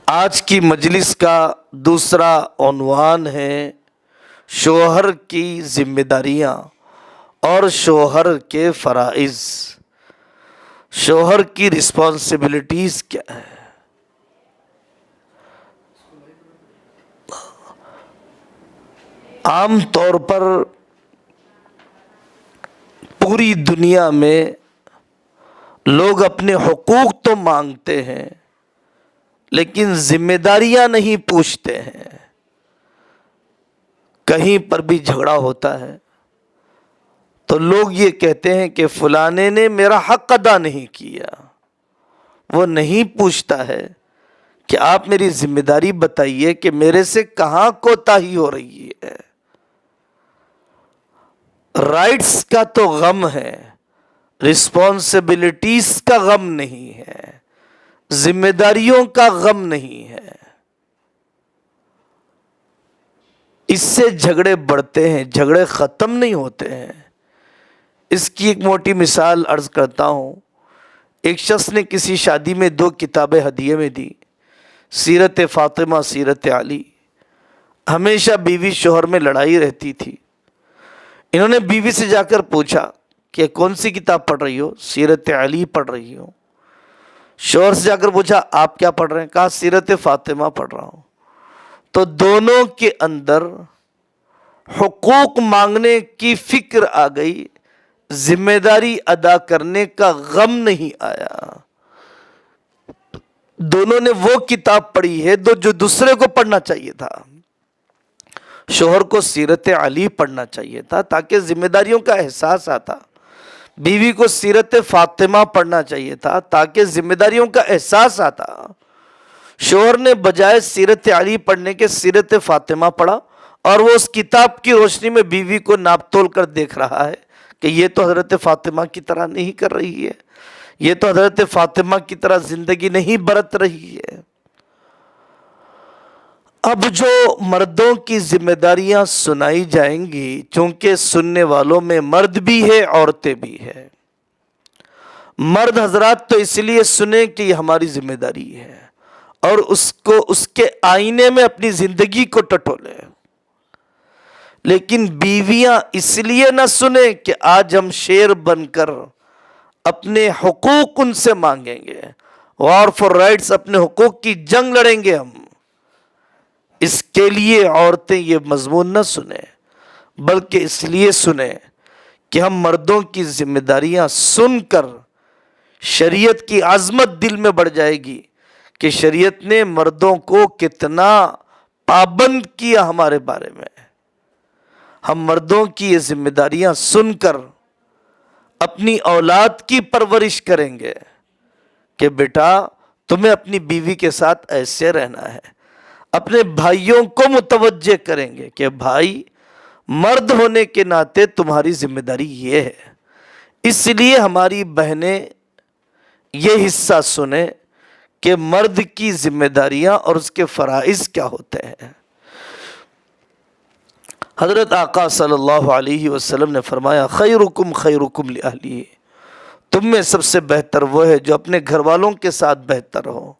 آج کی مجلس کا دوسرا عنوان ہے شوہر کی ذمہ داریاں اور شوہر کے فرائض۔ شوہر کی رسپانسبلٹیز کیا ہے؟ عام طور پر پوری دنیا میں لوگ اپنے حقوق تو مانگتے ہیں لیکن ذمہ داریاں نہیں پوچھتے ہیں۔ کہیں پر بھی جھگڑا ہوتا ہے تو لوگ یہ کہتے ہیں کہ فلانے نے میرا حق ادا نہیں کیا۔ وہ نہیں پوچھتا ہے کہ آپ میری ذمہ داری بتائیے کہ میرے سے کہاں کوتاہی ہو رہی ہے۔ رائٹس کا تو غم ہے، رسپانسبلٹیز کا غم نہیں ہے، ذمہ داریوں کا غم نہیں ہے۔ اس سے جھگڑے بڑھتے ہیں، جھگڑے ختم نہیں ہوتے ہیں۔ اس کی ایک موٹی مثال عرض کرتا ہوں۔ ایک شخص نے کسی شادی میں 2 کتابیں ہدیے میں دی، سیرت فاطمہ، سیرت علی۔ ہمیشہ بیوی شوہر میں لڑائی رہتی تھی۔ انہوں نے بیوی سے جا کر پوچھا کہ کون سی کتاب پڑھ رہی ہو؟ سیرت علی پڑھ رہی ہوں۔ شوہر سے جا کر پوچھا آپ کیا پڑھ رہے ہیں؟ کہا سیرت فاطمہ پڑھ رہا ہوں۔ تو دونوں کے اندر حقوق مانگنے کی فکر آ گئی، ذمہ داری ادا کرنے کا غم نہیں آیا۔ دونوں نے وہ کتاب پڑھی ہے جو دوسرے کو پڑھنا چاہیے تھا۔ شوہر کو سیرت علی پڑھنا چاہیے تھا تاکہ ذمہ داریوں کا احساس آتا۔ بیوی کو سیرت فاطمہ پڑھنا چاہیے تھا تاکہ ذمہ داریوں کا احساس آتا۔ شوہر نے بجائے سیرت علی پڑھنے کے سیرت فاطمہ پڑھا، اور وہ اس کتاب کی روشنی میں بیوی کو ناپ تول کر دیکھ رہا ہے کہ یہ تو حضرت فاطمہ کی طرح نہیں کر رہی ہے، یہ تو حضرت فاطمہ کی طرح زندگی نہیں برت رہی ہے۔ اب جو مردوں کی ذمہ داریاں سنائی جائیں گی، چونکہ سننے والوں میں مرد بھی ہے عورتیں بھی ہے۔ مرد حضرات تو اس لیے سنیں کہ یہ ہماری ذمہ داری ہے اور اس کے آئینے میں اپنی زندگی کو ٹٹولیں، لیکن بیویاں اس لیے نہ سنیں کہ آج ہم شیر بن کر اپنے حقوق ان سے مانگیں گے، وار فار رائٹس، اپنے حقوق کی جنگ لڑیں گے ہم۔ اس کے لیے عورتیں یہ مضمون نہ سنیں، بلکہ اس لیے سنیں کہ ہم مردوں کی ذمہ داریاں سن کر شریعت کی عظمت دل میں بڑھ جائے گی کہ شریعت نے مردوں کو کتنا پابند کیا ہمارے بارے میں۔ ہم مردوں کی یہ ذمہ داریاں سن کر اپنی اولاد کی پرورش کریں گے کہ بیٹا تمہیں اپنی بیوی کے ساتھ ایسے رہنا ہے۔ اپنے بھائیوں کو متوجہ کریں گے کہ بھائی، مرد ہونے کے ناطے تمہاری ذمہ داری یہ ہے۔ اس لیے ہماری بہنیں یہ حصہ سنیں کہ مرد کی ذمہ داریاں اور اس کے فرائض کیا ہوتے ہیں۔ حضرت آقا صلی اللہ علیہ وسلم نے فرمایا خیرکم خیرکم لأہلہ، تم میں سب سے بہتر وہ ہے جو اپنے گھر والوں کے ساتھ بہتر ہو۔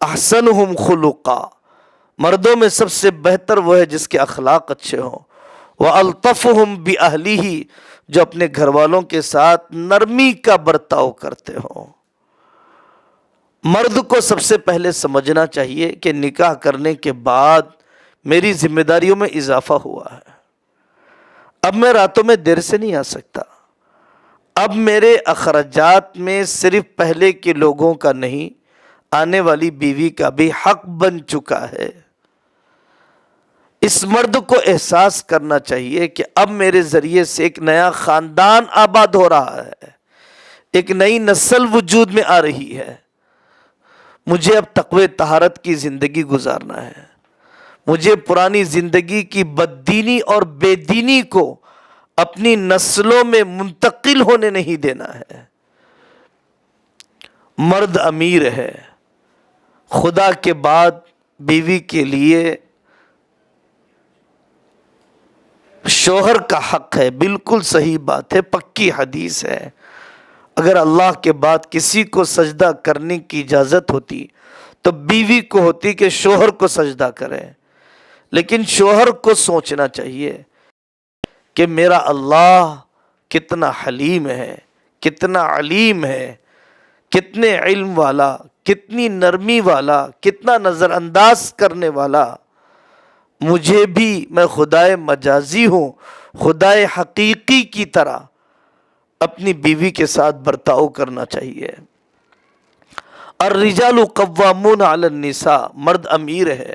احسنہم خلقا، مردوں میں سب سے بہتر وہ ہے جس کے اخلاق اچھے ہوں۔ وَأَلْطَفُهُمْ بِأَهْلِهِ، جو اپنے گھر والوں کے ساتھ نرمی کا برتاؤ کرتے ہوں۔ مرد کو سب سے پہلے سمجھنا چاہیے کہ نکاح کرنے کے بعد میری ذمہ داریوں میں اضافہ ہوا ہے۔ اب میں راتوں میں دیر سے نہیں آ سکتا۔ اب میرے اخراجات میں صرف پہلے کے لوگوں کا نہیں، آنے والی بیوی کا بھی حق بن چکا ہے۔ اس مرد کو احساس کرنا چاہیے کہ اب میرے ذریعے سے ایک نیا خاندان آباد ہو رہا ہے، ایک نئی نسل وجود میں آ رہی ہے۔ مجھے اب تقوی طہارت کی زندگی گزارنا ہے۔ مجھے پرانی زندگی کی بددینی اور بے دینی کو اپنی نسلوں میں منتقل ہونے نہیں دینا ہے۔ مرد امیر ہے، خدا کے بعد بیوی کے لیے شوہر کا حق ہے۔ بالکل صحیح بات ہے، پکی حدیث ہے۔ اگر اللہ کے بعد کسی کو سجدہ کرنے کی اجازت ہوتی تو بیوی کو ہوتی کہ شوہر کو سجدہ کرے، لیکن شوہر کو سوچنا چاہیے کہ میرا اللہ کتنا حلیم ہے، کتنا علیم ہے، کتنے علم والا، کتنی نرمی والا، کتنا نظر انداز کرنے والا، مجھے بھی، میں خدائے مجازی ہوں، خدائے حقیقی کی طرح اپنی بیوی کے ساتھ برتاؤ کرنا چاہیے۔ الرجال قوامون علی النساء، مرد امیر ہے،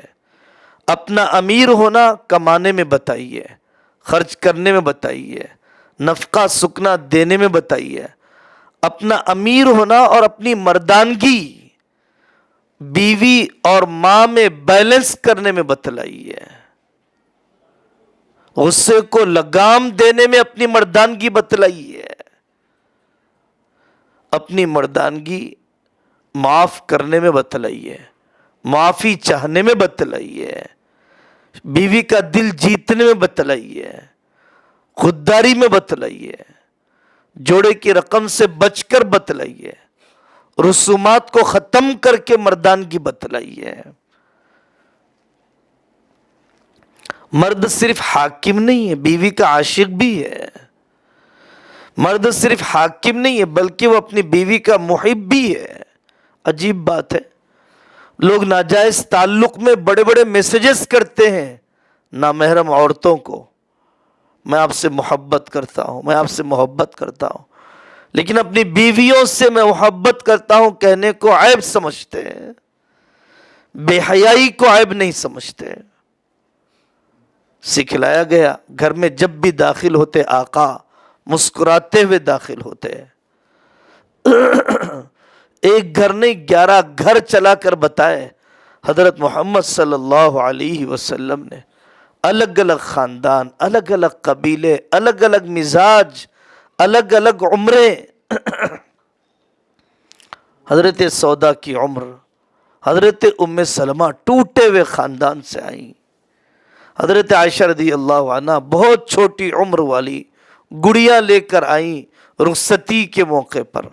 اپنا امیر ہونا کمانے میں بتائیے، خرچ کرنے میں بتائیے، نفقہ سکنا دینے میں بتائیے، اپنا امیر ہونا اور اپنی مردانگی بیوی اور ماں میں بیلنس کرنے میں بتلائیے، غصے کو لگام دینے میں اپنی مردانگی بتلائیے، اپنی مردانگی معاف کرنے میں بتلائیے، معافی چاہنے میں بتلائیے، بیوی کا دل جیتنے میں بتلائیے، خودداری میں بتلائیے، جوڑے کی رقم سے بچ کر بتلائیے، رسومات کو ختم کر کے مردانگی بتلائیے۔ مرد صرف حاکم نہیں ہے، بیوی کا عاشق بھی ہے۔ مرد صرف حاکم نہیں ہے بلکہ وہ اپنی بیوی کا محب بھی ہے۔ عجیب بات ہے، لوگ ناجائز تعلق میں بڑے بڑے میسیجز کرتے ہیں نامحرم عورتوں کو، میں آپ سے محبت کرتا ہوں، میں آپ سے محبت کرتا ہوں، لیکن اپنی بیویوں سے میں محبت کرتا ہوں کہنے کو عیب سمجھتے ہیں، بے حیائی کو عیب نہیں سمجھتے۔ سکھلایا گیا، گھر میں جب بھی داخل ہوتے آقا مسکراتے ہوئے داخل ہوتے ہیں۔ ایک گھر نہیں 11 گھر چلا کر بتائے حضرت محمد صلی اللہ علیہ وسلم نے، الگ الگ خاندان، الگ الگ قبیلے، الگ الگ مزاج، الگ الگ عمریں۔ حضرت سودا کی عمر، حضرت ام سلمہ ٹوٹے ہوئے خاندان سے آئیں، حضرت عائشہ رضی اللہ عنہ بہت چھوٹی عمر والی گڑیاں لے کر آئیں رخصتی کے موقع پر،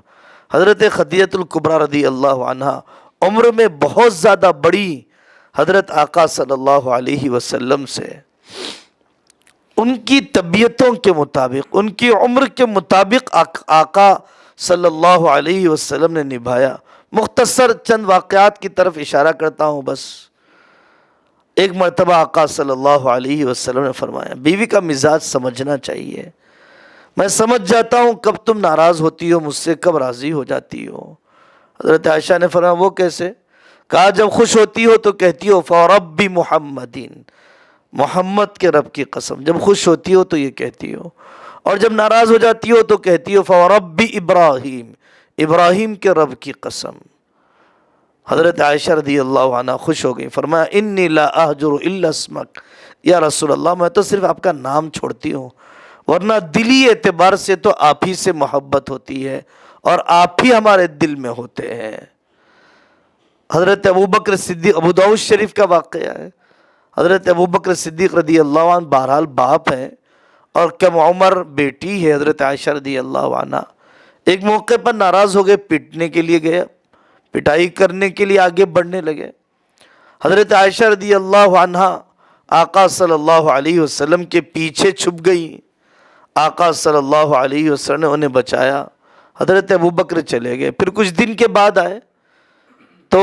حضرت خدیجہ الکبریٰ رضی اللہ عنہ عمر میں بہت زیادہ بڑی حضرت آقا صلی اللہ علیہ وسلم سے، ان کی طبیعتوں کے مطابق، ان کی عمر کے مطابق آقا صلی اللہ علیہ وسلم نے نبھایا۔ مختصر چند واقعات کی طرف اشارہ کرتا ہوں بس۔ ایک مرتبہ آقا صلی اللہ علیہ وسلم نے فرمایا، بیوی کا مزاج سمجھنا چاہیے، میں سمجھ جاتا ہوں کب تم ناراض ہوتی ہو مجھ سے، کب راضی ہو جاتی ہو۔ حضرت عائشہ نے فرمایا وہ کیسے؟ کہا جب خوش ہوتی ہو تو کہتی ہو فَرَبِّ مُحَمَّدٍ، محمد کے رب کی قسم، جب خوش ہوتی ہو تو یہ کہتی ہو، اور جب ناراض ہو جاتی ہو تو کہتی ہو فَرَبِّ ابراہیم، ابراہیم کے رب کی قسم۔ حضرت عائشہ رضی اللہ عنہ خوش ہو گئی، فرمایا انی لا اہجر الا اسمک، یا رسول اللہ میں تو صرف آپ کا نام چھوڑتی ہوں، ورنہ دلی اعتبار سے تو آپ ہی سے محبت ہوتی ہے اور آپ ہی ہمارے دل میں ہوتے ہیں۔ حضرت ابوبکر صدیق، ابو داؤد شریف کا واقعہ ہے، حضرت ابوبکر صدیق رضی اللہ عنہ بہرحال باپ ہے اور کم عمر بیٹی ہے حضرت عائشہ رضی اللہ عنہ، ایک موقع پر ناراض ہو گئے، پیٹنے کے لیے گئے، پٹائی کرنے کے لیے آگے بڑھنے لگے۔ حضرت عائشہ رضی اللہ عنہ آقا صلی اللہ علیہ وسلم کے پیچھے چھپ گئی، آقا صلی اللہ علیہ وسلم نے انہیں بچایا، حضرت ابوبکر چلے گئے، پھر کچھ دن کے بعد آئے تو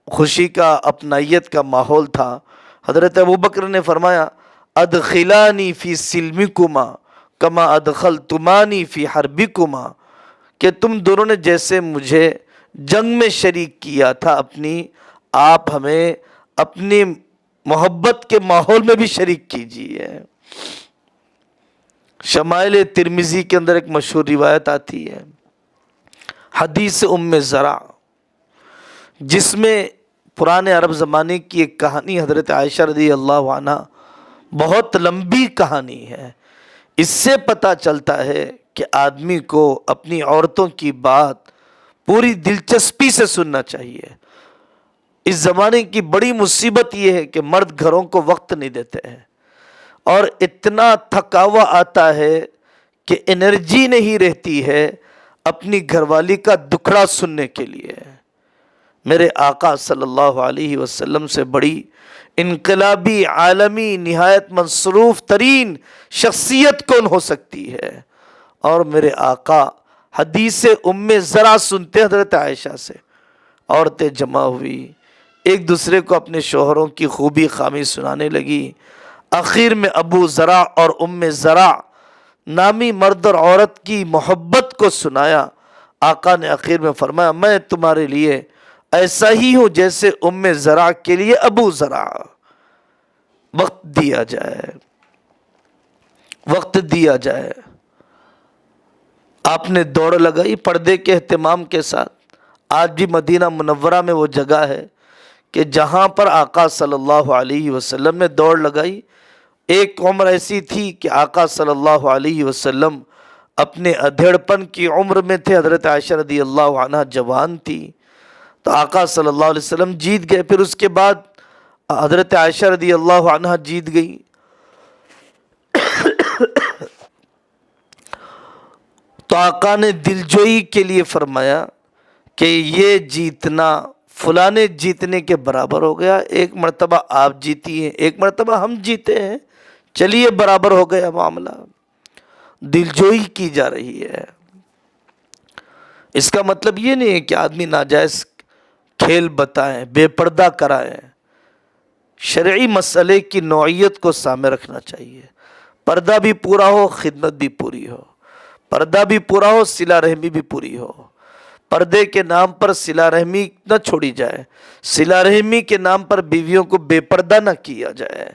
خوشی کا، اپنائیت کا ماحول تھا۔ حضرت ابوبکر نے فرمایا ادخلانی فی سلمکما کما ادخلتمانی فی حربکما، کہ تم دونوں نے جیسے مجھے جنگ میں شریک کیا تھا، آپ ہمیں اپنی محبت کے ماحول میں بھی شریک کیجیے۔ شمائل ترمذی کے اندر ایک مشہور روایت آتی ہے، حدیث ام زرع، جس میں پرانے عرب زمانے کی ایک کہانی حضرت عائشہ رضی اللہ عنہ، بہت لمبی کہانی ہے، اس سے پتہ چلتا ہے کہ آدمی کو اپنی عورتوں کی بات پوری دلچسپی سے سننا چاہیے۔ اس زمانے کی بڑی مصیبت یہ ہے کہ مرد گھروں کو وقت نہیں دیتے ہیں اور اتنا تھکاوا آتا ہے کہ انرجی نہیں رہتی ہے اپنی گھر والی کا دکھڑا سننے کے لیے۔ میرے آقا صلی اللہ علیہ وسلم سے بڑی انقلابی عالمی نہایت مصروف ترین شخصیت کون ہو سکتی ہے؟ اور میرے آقا حدیث ام زرع سنتے حضرت عائشہ سے، عورتیں جمع ہوئی، ایک دوسرے کو اپنے شوہروں کی خوبی خامی سنانے لگی۔ آخر میں ابو زرع اور ام زرع نامی مرد اور عورت کی محبت کو سنایا۔ آقا نے آخر میں فرمایا میں تمہارے لیے ایسا ہی ہوں جیسے ام زرع کے لیے ابو زرع۔ وقت دیا جائے، وقت دیا جائے۔ آپ نے دوڑ لگائی پردے کے اہتمام کے ساتھ۔ آج بھی مدینہ منورہ میں وہ جگہ ہے کہ جہاں پر آقا صلی اللہ علیہ وسلم نے دوڑ لگائی۔ ایک عمر ایسی تھی کہ آقا صلی اللہ علیہ وسلم اپنے ادھیڑپن کی عمر میں تھے، حضرت عائشہ رضی اللہ عنہ جوان تھی، تو آقا صلی اللہ علیہ وسلم جیت گئے۔ پھر اس کے بعد حضرت عائشہ رضی اللہ عنہ جیت گئی۔ تو آقا نے دلجوئی کے لیے فرمایا کہ یہ جیتنا فلانے جیتنے کے برابر ہو گیا، ایک مرتبہ آپ جیتی ہیں، ایک مرتبہ ہم جیتے ہیں، چلیے برابر ہو گیا معاملہ۔ دلجوئی کی جا رہی ہے۔ اس کا مطلب یہ نہیں ہے کہ آدمی ناجائز کھیل بتائیں، بے پردہ کرائیں۔ شرعی مسئلے کی نوعیت کو سامنے رکھنا چاہیے۔ پردہ بھی پورا ہو، خدمت بھی پوری ہو، پردہ بھی پورا ہو، صلہ رحمی بھی پوری ہو۔ پردے کے نام پر صلہ رحمی نہ چھوڑی جائے، صلہ رحمی کے نام پر بیویوں کو بے پردہ نہ کیا جائے۔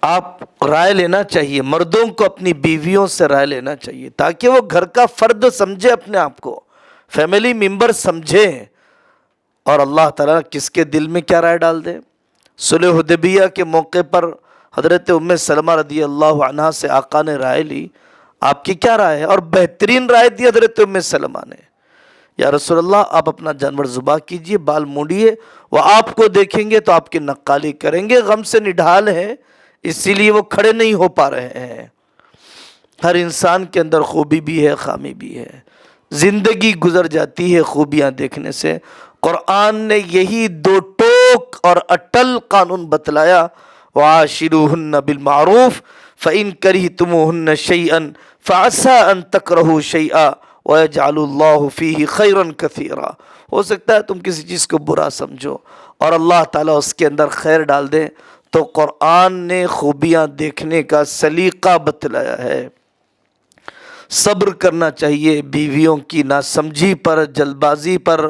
آپ رائے لینا چاہیے، مردوں کو اپنی بیویوں سے رائے لینا چاہیے تاکہ وہ گھر کا فرد سمجھے، اپنے آپ کو فیملی ممبر سمجھے، اور اللہ تعالیٰ کس کے دل میں کیا رائے ڈال دے۔ صلح حدیبیہ کے موقع پر حضرت ام سلمہ رضی اللہ عنہا سے آقا نے رائے لی، آپ کی کیا رائے ہے؟ اور بہترین رائے دی حضرت ام سلمہ نے، یا رسول اللہ آپ اپنا جانور ذبح کیجئے، بال موڑیے، وہ آپ کو دیکھیں گے تو آپ کی نقالی کریں گے، غم سے نڈھال ہیں اسی لیے وہ کھڑے نہیں ہو پا رہے ہیں۔ ہر انسان کے اندر خوبی بھی ہے، خامی بھی ہے، زندگی گزر جاتی ہے خوبیاں دیکھنے سے۔ قرآن نے یہی دو ٹوک اور اٹل قانون بتلایا، وعاشروہن بالمعروف فإن کرہتموہن شیئا فعسى ان تکرہوا شیئا ویجعل اللہ فیہ خیرا کثیرا۔ ہو سکتا ہے تم کسی چیز کو برا سمجھو اور اللہ تعالیٰ اس کے اندر خیر ڈال دے۔ تو قرآن نے خوبیاں دیکھنے کا سلیقہ بتلایا ہے۔ صبر کرنا چاہیے بیویوں کی ناسمجھی پر، جلد بازی پر،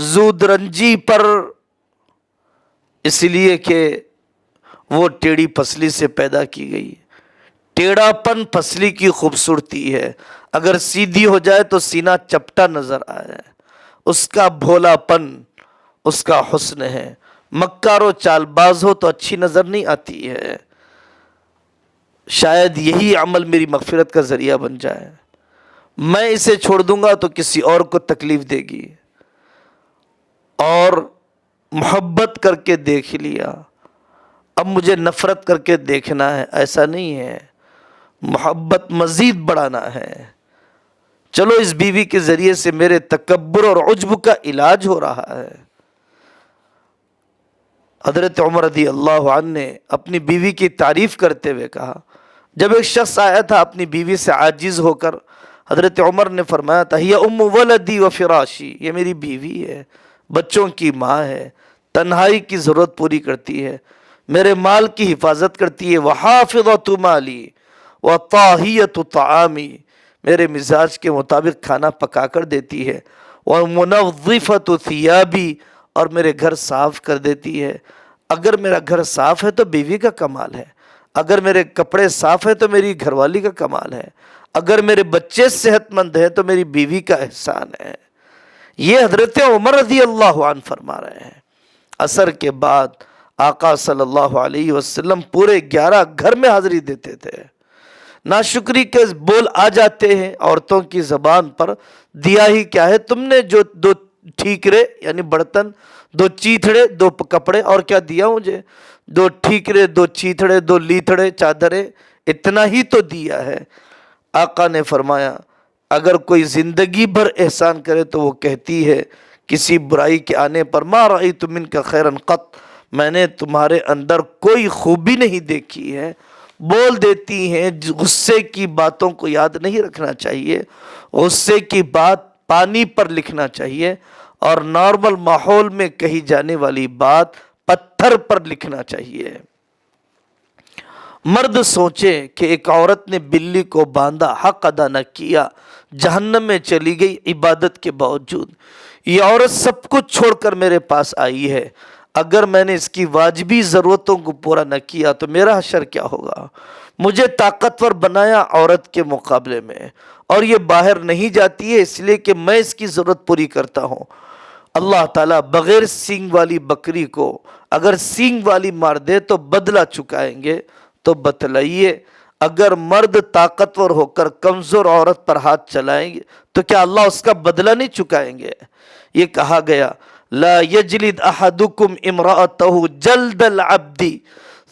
زود رنجی پر، اس لیے کہ وہ ٹیڑھی پسلی سے پیدا کی گئی۔ ٹیڑھا پن پسلی کی خوبصورتی ہے، اگر سیدھی ہو جائے تو سینہ چپٹا نظر آئے، اس کا بھولا پن اس کا حسن ہے۔ مکار و چال باز ہو تو اچھی نظر نہیں آتی ہے۔ شاید یہی عمل میری مغفرت کا ذریعہ بن جائے، میں اسے چھوڑ دوں گا تو کسی اور کو تکلیف دے گی، اور محبت کر کے دیکھ لیا، اب مجھے نفرت کر کے دیکھنا ہے، ایسا نہیں ہے، محبت مزید بڑھانا ہے۔ چلو اس بیوی کے ذریعے سے میرے تکبر اور عجب کا علاج ہو رہا ہے۔ حضرت عمر رضی اللہ عنہ نے اپنی بیوی کی تعریف کرتے ہوئے کہا، جب ایک شخص آیا تھا اپنی بیوی سے عاجز ہو کر، حضرت عمر نے فرمایا تھا ہی ام ولدی و فراشی، یہ میری بیوی ہے، بچوں کی ماں ہے، تنہائی کی ضرورت پوری کرتی ہے، میرے مال کی حفاظت کرتی ہے، وحافظۃ مالی وطاہیۃ طعامی، میرے مزاج کے مطابق کھانا پکا کر دیتی ہے، ومنظفۃ ثیابی، اور میرے گھر صاف کر دیتی ہے۔ اگر میرا گھر صاف ہے تو بیوی کا کمال ہے، اگر میرے کپڑے صاف ہیں تو میری گھر والی کا کمال ہے، اگر میرے بچے صحت مند ہیں تو میری بیوی کا احسان ہے۔ یہ حضرت عمر رضی اللہ عنہ فرما رہے ہیں۔ عصر کے بعد آقا صلی اللہ علیہ وسلم پورے 11 گھر میں حاضری دیتے تھے۔ ناشکری کے بول آ جاتے ہیں عورتوں کی زبان پر، دیا ہی کیا ہے تم نے، جو 2 ٹھیکرے یعنی برتن، 2 چیتھڑے، 2 کپڑے، اور کیا دیا مجھے؟ 2 ٹھیکرے، 2 چیتھڑے، 2 لیتھڑے، چادریں، اتنا ہی تو دیا ہے۔ آقا نے فرمایا اگر کوئی زندگی بھر احسان کرے تو وہ کہتی ہے کسی برائی کے آنے پر ما رأیت منک خیرا قط، میں نے تمہارے اندر کوئی خوبی نہیں دیکھی ہے۔ بول دیتی ہیں غصے کی باتوں کو یاد نہیں رکھنا چاہیے، غصے کی بات پانی پر لکھنا چاہیے، اور نارمل ماحول میں کہی جانے والی بات پتھر پر لکھنا چاہیے۔ مرد سوچے کہ ایک عورت نے بلی کو باندھا، حق ادا نہ کیا، جہنم میں چلی گئی عبادت کے باوجود۔ یہ عورت سب کچھ چھوڑ کر میرے پاس آئی ہے، اگر میں نے اس کی واجبی ضرورتوں کو پورا نہ کیا تو میرا حشر کیا ہوگا؟ مجھے طاقتور بنایا عورت کے مقابلے میں، اور یہ باہر نہیں جاتی ہے اس لیے کہ میں اس کی ضرورت پوری کرتا ہوں۔ اللہ تعالیٰ بغیر سینگ والی بکری کو اگر سینگ والی مار دے تو بدلہ چکائیں گے، تو بتلائیے اگر مرد طاقتور ہو کر کمزور عورت پر ہاتھ چلائیں گے تو کیا اللہ اس کا بدلہ نہیں چکائیں گے؟ یہ کہا گیا لا یجلد احدکم امرأته جلد العبد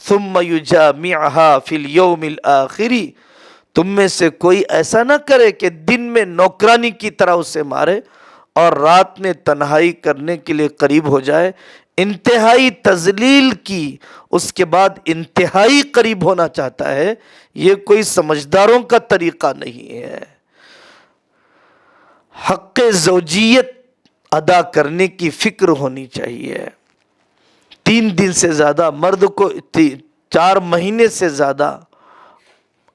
ثم یجامعها فی اليوم الآخر، تم میں سے کوئی ایسا نہ کرے کہ دن میں نوکرانی کی طرح اسے مارے اور رات میں تنہائی کرنے کے لیے قریب ہو جائے، انتہائی تذلیل کی اس کے بعد انتہائی قریب ہونا چاہتا ہے۔ یہ کوئی سمجھداروں کا طریقہ نہیں ہے۔ حق زوجیت ادا کرنے کی فکر ہونی چاہیے۔ 3 دن سے زیادہ مرد کو 4 مہینے سے زیادہ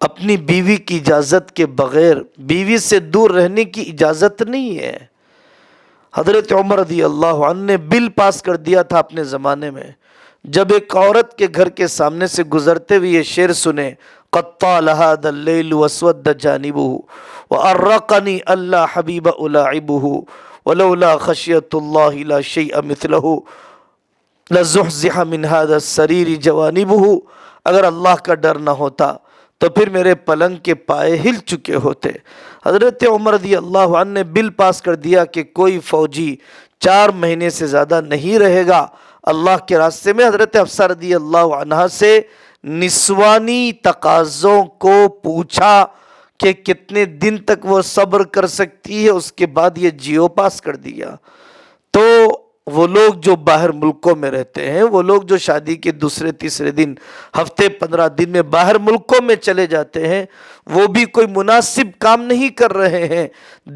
اپنی بیوی کی اجازت کے بغیر بیوی سے دور رہنے کی اجازت نہیں ہے۔ حضرت عمر رضی اللہ عنہ نے بل پاس کر دیا تھا اپنے زمانے میں، جب ایک عورت کے گھر کے سامنے سے گزرتے ہوئے یہ شعر سنے قد طال هذا الليل واسود جانبه وارقني الا حبيب الاعبه ولولا خشية الله لا شيء مثله لزحزح من هذا السرير جوانبه، اگر اللہ کا ڈر نہ ہوتا تو پھر میرے پلنگ کے پائے ہل چکے ہوتے۔ حضرت عمر رضی اللہ عنہ نے بل پاس کر دیا کہ کوئی فوجی 4 مہینے سے زیادہ نہیں رہے گا اللہ کے راستے میں۔ حضرت حفصہ رضی اللہ عنہا سے نسوانی تقاضوں کو پوچھا کہ کتنے دن تک وہ صبر کر سکتی ہے، اس کے بعد یہ جیو پاس کر دیا۔ تو وہ لوگ جو باہر ملکوں میں رہتے ہیں، وہ لوگ جو شادی کے دوسرے تیسرے دن، ہفتے 15 دن میں باہر ملکوں میں چلے جاتے ہیں، وہ بھی کوئی مناسب کام نہیں کر رہے ہیں۔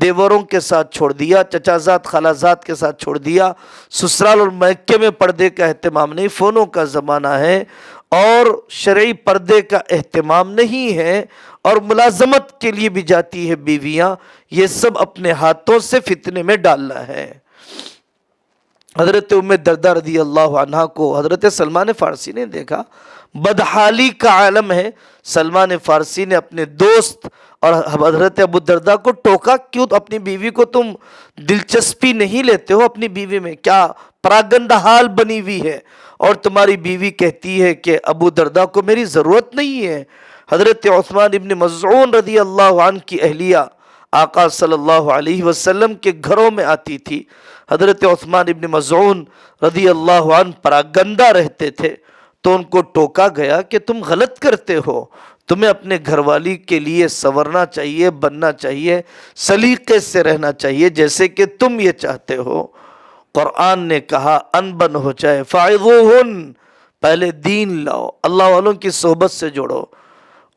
دیوروں کے ساتھ چھوڑ دیا، چچازاد خالازاد کے ساتھ چھوڑ دیا، سسرال اور میکے میں پردے کا اہتمام نہیں، فونوں کا زمانہ ہے اور شرعی پردے کا اہتمام نہیں ہے، اور ملازمت کے لیے بھی جاتی ہے بیویاں۔ یہ سب اپنے ہاتھوں سے فتنے میں ڈالنا ہے۔ حضرت ام دردہ رضی اللہ عنہا کو حضرت سلمان فارسی نے دیکھا، بدحالی کا عالم ہے۔ سلمان فارسی نے اپنے دوست اور حضرت ابو دردہ کو ٹوکا، کیوں اپنی بیوی کو تم دلچسپی نہیں لیتے ہو؟ اپنی بیوی میں کیا پراگندہ حال بنی ہوئی ہے، اور تمہاری بیوی کہتی ہے کہ ابو دردہ کو میری ضرورت نہیں ہے۔ حضرت عثمان ابن مظعون رضی اللہ عنہ کی اہلیہ آقا صلی اللہ علیہ وسلم کے گھروں میں آتی تھی۔ حضرت عثمان ابن مظعون رضی اللہ عنہ پراگندہ رہتے تھے، تو ان کو ٹوکا گیا کہ تم غلط کرتے ہو، تمہیں اپنے گھر والی کے لیے سنورنا چاہیے، بننا چاہیے، سلیقے سے رہنا چاہیے جیسے کہ تم یہ چاہتے ہو۔ قرآن نے کہا ان بن ہو جائے، فاعظوہن، پہلے دین لاؤ، اللہ والوں کی صحبت سے جوڑو،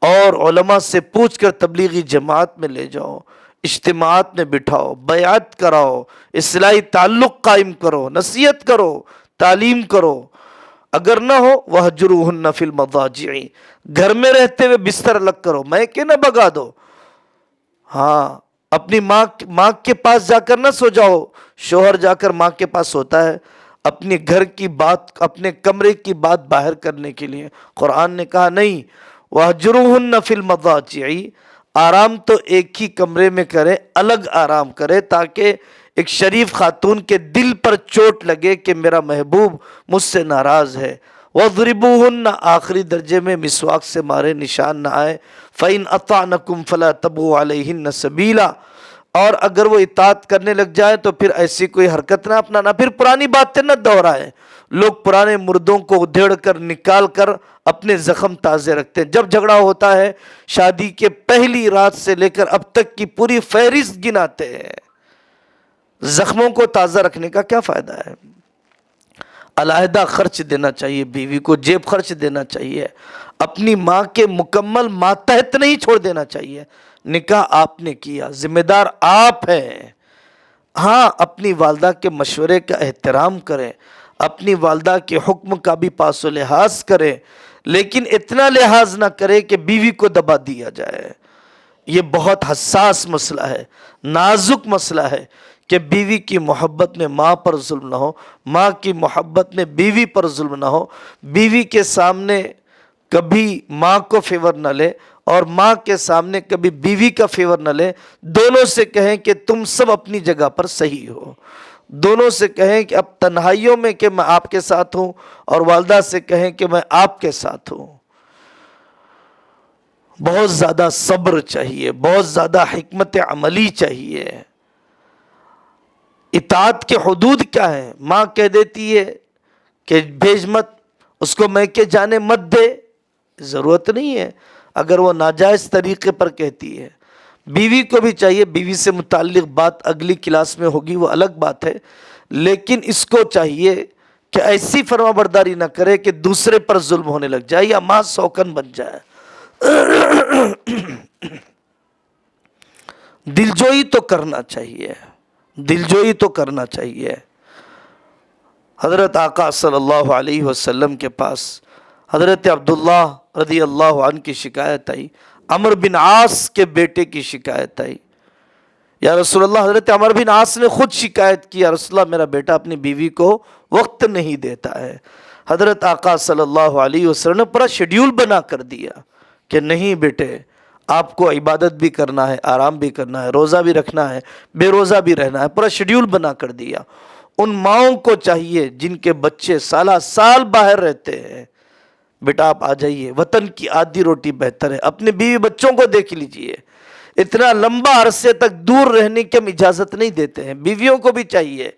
اور علماء سے پوچھ کر تبلیغی جماعت میں لے جاؤ، اجتماعات میں بٹھاؤ، بیعت کراؤ، اصلاحی تعلق قائم کرو، نصیحت کرو، تعلیم کرو۔ اگر نہ ہو وَهْجُرُوهُنَّ فِي الْمَضَاجِعِ، گھر میں رہتے ہوئے بستر الگ کرو، میں کہ نہ بگا دو۔ ہاں، اپنی ماں کے پاس جا کر نہ سو جاؤ، شوہر جا کر ماں کے پاس سوتا ہے اپنے گھر کی بات، اپنے کمرے کی بات باہر کرنے کے لیے۔ قرآن نے کہا نہیں، وَهْجُرُوهُنَّ فِي الْمَضَاجِعِ، آرام تو ایک ہی کمرے میں کرے، الگ آرام کرے، تاکہ ایک شریف خاتون کے دل پر چوٹ لگے کہ میرا محبوب مجھ سے ناراض ہے۔ وَضْرِبُوهُنَّ، آخری درجے میں مسواک سے مارے، نشان نہ آئے۔ فَإِنْ أَطَعْنَكُمْ فَلَا تَبْغُوا عَلَيْهِنَّ سَبِيلًا، اور اگر وہ اطاعت کرنے لگ جائے تو پھر ایسی کوئی حرکت نہ اپنانا، پھر پرانی باتیں نہ دہرائیں۔ لوگ پرانے مردوں کو ادھیڑ کر نکال کر اپنے زخم تازے رکھتے ہیں۔ جب جھگڑا ہوتا ہے شادی کے پہلی رات سے لے کر اب تک کی پوری فہرست گناتے ہیں۔ زخموں کو تازہ رکھنے کا کیا فائدہ ہے؟ علیحدہ خرچ دینا چاہیے، بیوی کو جیب خرچ دینا چاہیے، اپنی ماں کے مکمل ماتحت نہیں چھوڑ دینا چاہیے۔ نکاح آپ نے کیا، ذمہ دار آپ ہیں۔ ہاں، اپنی والدہ کے مشورے کا احترام کریں، اپنی والدہ کے حکم کا بھی پاس و لحاظ کریں، لیکن اتنا لحاظ نہ کرے کہ بیوی کو دبا دیا جائے۔ یہ بہت حساس مسئلہ ہے، نازک مسئلہ ہے کہ بیوی کی محبت میں ماں پر ظلم نہ ہو، ماں کی محبت میں بیوی پر ظلم نہ ہو، بیوی کے سامنے کبھی ماں کو فیور نہ لے اور ماں کے سامنے کبھی بیوی کا فیور نہ لے۔ دونوں سے کہیں کہ تم سب اپنی جگہ پر صحیح ہو، دونوں سے کہیں کہ اب تنہائیوں میں کہ میں آپ کے ساتھ ہوں، اور والدہ سے کہیں کہ میں آپ کے ساتھ ہوں۔ بہت زیادہ صبر چاہیے، بہت زیادہ حکمت عملی چاہیے۔ اطاعت کے حدود کیا ہیں؟ ماں کہہ دیتی ہے کہ بھیج مت، اس کو میکے جانے مت دے، ضرورت نہیں ہے اگر وہ ناجائز طریقے پر کہتی ہے۔ بیوی کو بھی چاہیے، بیوی سے متعلق بات اگلی کلاس میں ہوگی، وہ الگ بات ہے، لیکن اس کو چاہیے کہ ایسی فرما برداری نہ کرے کہ دوسرے پر ظلم ہونے لگ جائے یا ماں سوکن بن جائے۔ دلجوئی تو کرنا چاہیے، دلجوئی تو کرنا چاہیے۔ حضرت آقا صلی اللہ علیہ وسلم کے پاس حضرت عبداللہ رضی اللہ عنہ کی شکایت آئی، عمرو بن عاص کے بیٹے کی شکایت آئی۔ یا رسول اللہ، حضرت عمرو بن عاص نے خود شکایت کی، یا رسول اللہ میرا بیٹا اپنی بیوی کو وقت نہیں دیتا ہے۔ حضرت آقا صلی اللہ علیہ وسلم نے پورا شیڈیول بنا کر دیا کہ نہیں بیٹے، آپ کو عبادت بھی کرنا ہے، آرام بھی کرنا ہے، روزہ بھی رکھنا ہے، بے روزہ بھی رہنا ہے، پورا شیڈیول بنا کر دیا۔ ان ماؤں کو چاہیے جن کے بچے سالہ سال باہر رہتے ہیں، بیٹا آپ آ جائیے، وطن کی آدھی روٹی بہتر ہے، اپنے بیوی بچوں کو دیکھ لیجئے۔ اتنا لمبا عرصے تک دور رہنے کی ہم اجازت نہیں دیتے ہیں، بیویوں کو بھی چاہیے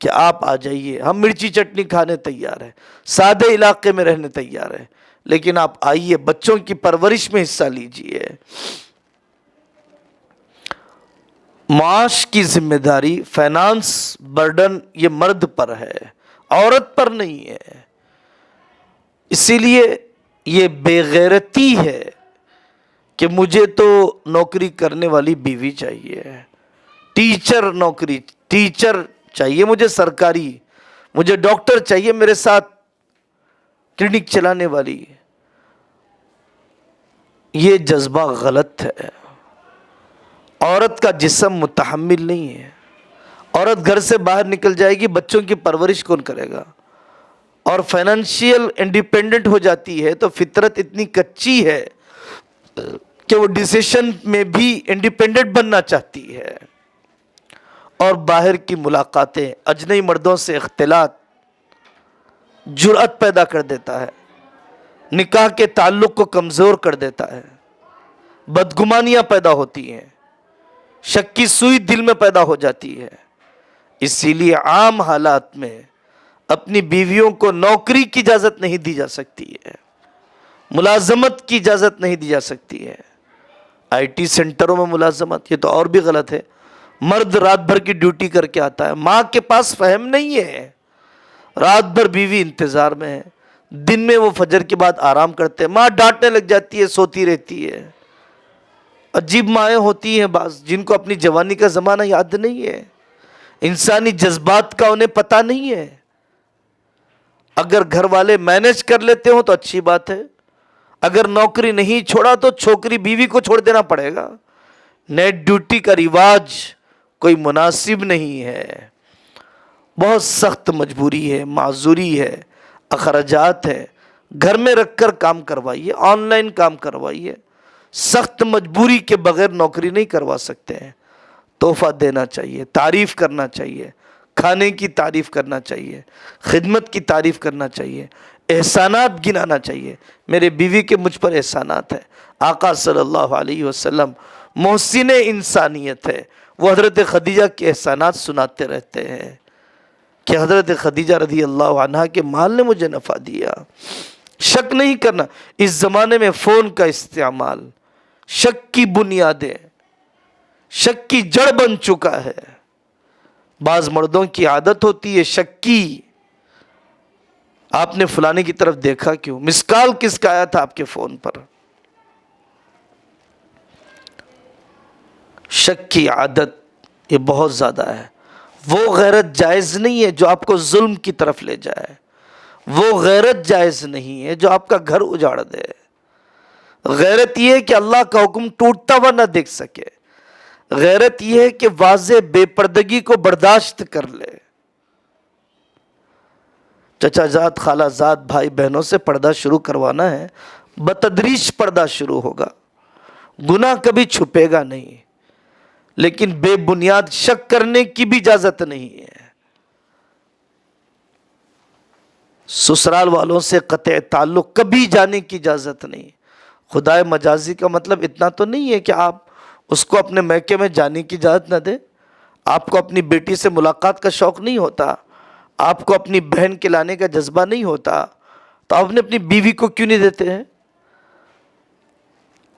کہ آپ آ جائیے، ہم مرچی چٹنی کھانے تیار ہیں، سادے علاقے میں رہنے تیار ہیں، لیکن آپ آئیے، بچوں کی پرورش میں حصہ لیجئے۔ معاش کی ذمہ داری، فائنانس برڈن یہ مرد پر ہے، عورت پر نہیں ہے۔ اسی لیے یہ بے غیرتی ہے کہ مجھے تو نوکری کرنے والی بیوی چاہیے، ٹیچر نوکری، ٹیچر چاہیے مجھے سرکاری، مجھے ڈاکٹر چاہیے میرے ساتھ کلینک چلانے والی۔ یہ جذبہ غلط ہے۔ عورت کا جسم متحمل نہیں ہے، عورت گھر سے باہر نکل جائے گی، بچوں کی پرورش کون کرے گا؟ اور فائنینشیل انڈیپینڈنٹ ہو جاتی ہے تو فطرت اتنی کچی ہے کہ وہ ڈیسیشن میں بھی انڈیپینڈنٹ بننا چاہتی ہے، اور باہر کی ملاقاتیں، اجنبی مردوں سے اختلاط جرأت پیدا کر دیتا ہے، نکاح کے تعلق کو کمزور کر دیتا ہے، بدگمانیاں پیدا ہوتی ہیں، شک کی سوئی دل میں پیدا ہو جاتی ہے۔ اسی لیے عام حالات میں اپنی بیویوں کو نوکری کی اجازت نہیں دی جا سکتی ہے، ملازمت کی اجازت نہیں دی جا سکتی ہے۔ آئی ٹی سینٹروں میں ملازمت، یہ تو اور بھی غلط ہے۔ مرد رات بھر کی ڈیوٹی کر کے آتا ہے، ماں کے پاس فہم نہیں ہے، رات بھر بیوی انتظار میں ہے، دن میں وہ فجر کے بعد آرام کرتے ہیں، ماں ڈانٹنے لگ جاتی ہے، سوتی رہتی ہے۔ عجیب مائیں ہوتی ہیں بعض، جن کو اپنی جوانی کا زمانہ یاد نہیں ہے، انسانی جذبات کا انہیں پتہ نہیں ہے۔ اگر گھر والے مینج کر لیتے ہوں تو اچھی بات ہے، اگر نوکری نہیں چھوڑا تو چھوکری بیوی کو چھوڑ دینا پڑے گا۔ نائٹ ڈیوٹی کا رواج کوئی مناسب نہیں ہے، بہت سخت مجبوری ہے، معذوری ہے، اخراجات ہے۔ گھر میں رکھ کر کام کروائیے، آن لائن کام کروائیے، سخت مجبوری کے بغیر نوکری نہیں کروا سکتے ہیں۔ تحفہ دینا چاہیے، تعریف کرنا چاہیے، کھانے کی تعریف کرنا چاہیے، خدمت کی تعریف کرنا چاہیے، احسانات گنانا چاہیے۔ میرے بیوی کے مجھ پر احسانات ہیں۔ آقا صلی اللہ علیہ وسلم محسن انسانیت ہے، وہ حضرت خدیجہ کے احسانات سناتے رہتے ہیں کہ حضرت خدیجہ رضی اللہ عنہا کے مال نے مجھے نفع دیا۔ شک نہیں کرنا، اس زمانے میں فون کا استعمال شک کی بنیادیں، شک کی جڑ بن چکا ہے۔ بعض مردوں کی عادت ہوتی ہے شک کی، آپ نے فلانے کی طرف دیکھا کیوں، مس کال کس کا آیا تھا آپ کے فون پر۔ شک کی عادت یہ بہت زیادہ ہے۔ وہ غیرت جائز نہیں ہے جو آپ کو ظلم کی طرف لے جائے، وہ غیرت جائز نہیں ہے جو آپ کا گھر اجاڑ دے۔ غیرت یہ ہے کہ اللہ کا حکم ٹوٹتا ہوا نہ دیکھ سکے، غیرت یہ ہے کہ واضح بے پردگی کو برداشت کر لے۔ چچا زاد، خالہ زاد، بھائی بہنوں سے پردہ شروع کروانا ہے، بتدریج پردہ شروع ہوگا، گناہ کبھی چھپے گا نہیں، لیکن بے بنیاد شک کرنے کی بھی اجازت نہیں ہے۔ سسرال والوں سے قطع تعلق کبھی جانے کی اجازت نہیں۔ خدائے مجازی کا مطلب اتنا تو نہیں ہے کہ آپ اس کو اپنے میکے میں جانے کی اجازت نہ دیں۔ آپ کو اپنی بیٹی سے ملاقات کا شوق نہیں ہوتا، آپ کو اپنی بہن کے لانے کا جذبہ نہیں ہوتا، تو آپ نے اپنی بیوی کو کیوں نہیں دیتے ہیں؟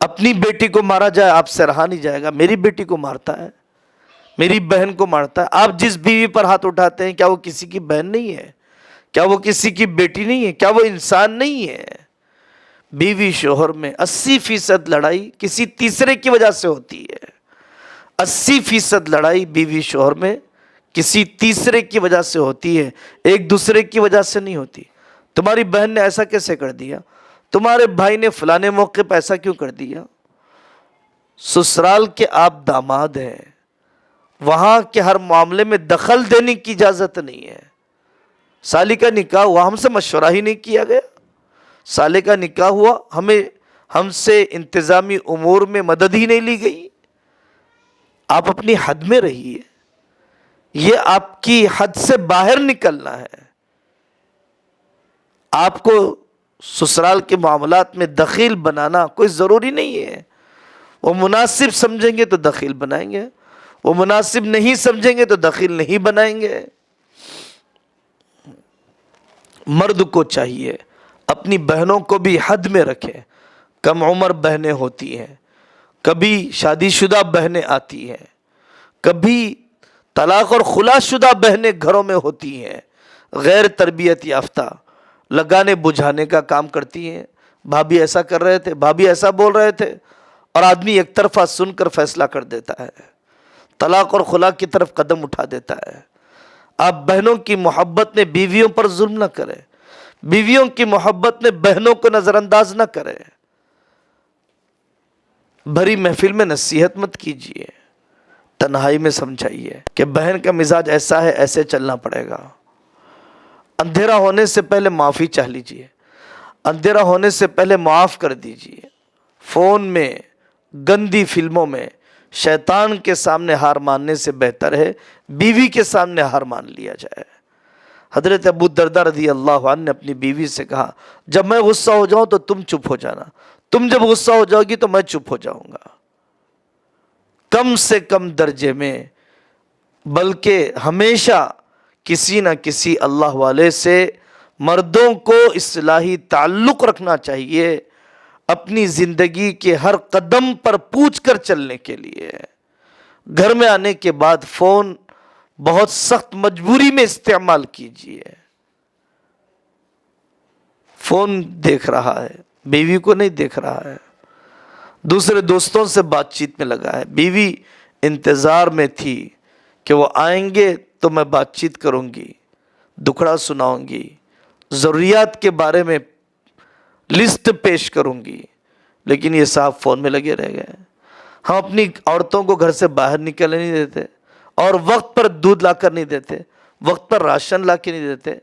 اپنی بیٹی کو مارا جائے آپ سے رہا نہیں جائے گا، میری بیٹی کو مارتا ہے، میری بہن کو مارتا ہے۔ آپ جس بیوی پر ہاتھ اٹھاتے ہیں کیا وہ کسی کی بہن نہیں ہے؟ کیا وہ کسی کی بیٹی نہیں ہے؟ کیا وہ انسان نہیں ہے؟ بیوی شوہر میں 80% لڑائی کسی تیسرے کی وجہ سے ہوتی ہے۔ 80% لڑائی بیوی شوہر میں کسی تیسرے کی وجہ سے ہوتی ہے، ایک دوسرے کی وجہ سے نہیں ہوتی۔ تمہاری بہن نے ایسا کیسے کر دیا؟ تمہارے بھائی نے فلانے موقع پہ ایسا کیوں کر دیا؟ سسرال کے آپ داماد ہیں، وہاں کے ہر معاملے میں دخل دینے کی اجازت نہیں ہے۔ سالی کا نکاح ہوا، ہم سے مشورہ ہی نہیں کیا گیا۔ سالے کا نکاح ہوا، ہم سے انتظامی امور میں مدد ہی نہیں لی گئی۔ آپ اپنی حد میں رہیے، یہ آپ کی حد سے باہر نکلنا ہے۔ آپ کو سسرال کے معاملات میں دخیل بنانا کوئی ضروری نہیں ہے۔ وہ مناسب سمجھیں گے تو دخیل بنائیں گے، وہ مناسب نہیں سمجھیں گے تو دخیل نہیں بنائیں گے۔ مرد کو چاہیے اپنی بہنوں کو بھی حد میں رکھے۔ کم عمر بہنیں ہوتی ہیں، کبھی شادی شدہ بہنیں آتی ہیں، کبھی طلاق اور خلا شدہ بہنیں گھروں میں ہوتی ہیں، غیر تربیت یافتہ، لگانے بجھانے کا کام کرتی ہیں۔ بھابھی ایسا کر رہے تھے، بھابھی ایسا بول رہے تھے، اور آدمی ایک طرفہ سن کر فیصلہ کر دیتا ہے، طلاق اور خلا کی طرف قدم اٹھا دیتا ہے۔ آپ بہنوں کی محبت میں بیویوں پر ظلم نہ کریں، بیویوں کی محبت میں بہنوں کو نظر انداز نہ کریں۔ بھری محفل میں نصیحت مت کیجیے، تنہائی میں سمجھائیے کہ بہن کا مزاج ایسا ہے، ایسے چلنا پڑے گا۔ اندھیرا ہونے سے پہلے معافی چاہ لیجیے، اندھیرا ہونے سے پہلے معاف کر دیجیے۔ فون میں، گندی فلموں میں شیطان کے سامنے ہار ماننے سے بہتر ہے بیوی کے سامنے ہار مان لیا جائے۔ حضرت ابو درداء رضی اللہ عنہ نے اپنی بیوی سے کہا، جب میں غصہ ہو جاؤں تو تم چپ ہو جانا، تم جب غصہ ہو جاؤ گی تو میں چپ ہو جاؤں گا۔ کم سے کم درجے میں، بلکہ ہمیشہ کسی نہ کسی اللہ والے سے مردوں کو اصلاحی تعلق رکھنا چاہیے، اپنی زندگی کے ہر قدم پر پوچھ کر چلنے کے لیے۔ گھر میں آنے کے بعد فون بہت سخت مجبوری میں استعمال کیجیے۔ فون دیکھ رہا ہے، بیوی کو نہیں دیکھ رہا ہے، دوسرے دوستوں سے بات چیت میں لگا ہے۔ بیوی انتظار میں تھی کہ وہ آئیں گے تو میں بات چیت کروں گی، دکھڑا سناؤں گی، ضروریات کے بارے میں لسٹ پیش کروں گی، لیکن یہ صاحب فون میں لگے رہ گئے۔ ہم اپنی عورتوں کو گھر سے باہر نکلنے نہیں دیتے، اور وقت پر دودھ لا کر نہیں دیتے، وقت پر راشن لا کے نہیں دیتے،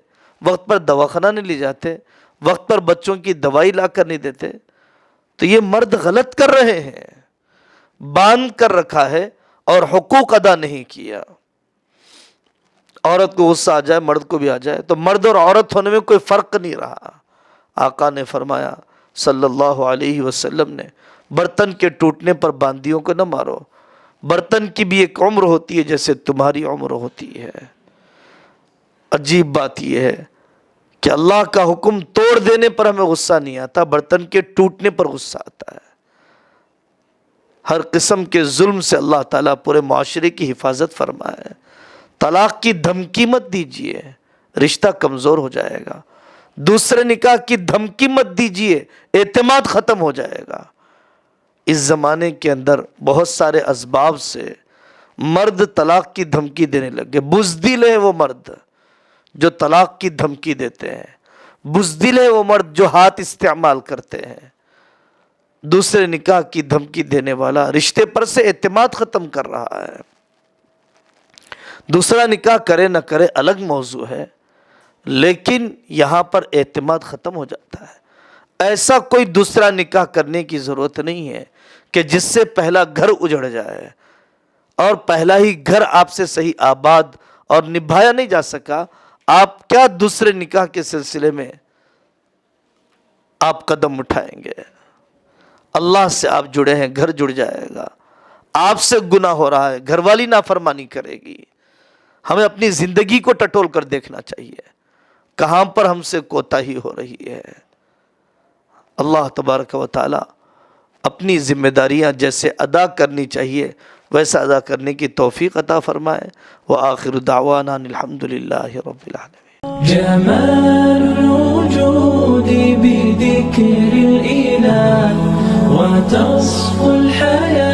وقت پر دواخانہ نہیں لے جاتے، وقت پر بچوں کی دوائی لا کر نہیں دیتے۔ تو یہ مرد غلط کر رہے ہیں، باندھ کر رکھا ہے اور حقوق ادا نہیں کیا۔ عورت کو غصہ آ جائے مرد کو بھی آ جائے تو مرد اور عورت ہونے میں کوئی فرق نہیں رہا۔ آقا نے فرمایا صلی اللہ علیہ وسلم نے، برتن کے ٹوٹنے پر باندیوں کو نہ مارو، برتن کی بھی ایک عمر ہوتی ہے جیسے تمہاری عمر ہوتی ہے۔ عجیب بات یہ ہے کہ اللہ کا حکم توڑ دینے پر ہمیں غصہ نہیں آتا، برتن کے ٹوٹنے پر غصہ آتا ہے۔ ہر قسم کے ظلم سے اللہ تعالیٰ پورے معاشرے کی حفاظت فرمائے۔ طلاق کی دھمکی مت دیجیے، رشتہ کمزور ہو جائے گا۔ دوسرے نکاح کی دھمکی مت دیجیے، اعتماد ختم ہو جائے گا۔ اس زمانے کے اندر بہت سارے اسباب سے مرد طلاق کی دھمکی دینے لگے۔ بزدل ہے وہ مرد جو طلاق کی دھمکی دیتے ہیں، بزدل ہے وہ مرد جو ہاتھ استعمال کرتے ہیں۔ دوسرے نکاح کی دھمکی دینے والا رشتے پر سے اعتماد ختم کر رہا ہے۔ دوسرا نکاح کرے نہ کرے الگ موضوع ہے، لیکن یہاں پر اعتماد ختم ہو جاتا ہے۔ ایسا کوئی دوسرا نکاح کرنے کی ضرورت نہیں ہے کہ جس سے پہلا گھر اجڑ جائے، اور پہلا ہی گھر آپ سے صحیح آباد اور نبھایا نہیں جا سکا، آپ کیا دوسرے نکاح کے سلسلے میں آپ قدم اٹھائیں گے؟ اللہ سے آپ جڑے ہیں، گھر جڑ جائے گا۔ آپ سے گناہ ہو رہا ہے، گھر والی نافرمانی کرے گی۔ ہمیں اپنی زندگی کو ٹٹول کر دیکھنا چاہیے، کہاں پر ہم سے کوتاہی ہو رہی ہے۔ اللہ تبارک و تعالی اپنی ذمہ داریاں جیسے ادا کرنی چاہیے ویسا ادا کرنے کی توفیق عطا فرمائے۔ وآخر دعوانا الحمدللہ رب العالمین۔ جمال الوجود بذكر الإله وتصفو الحياة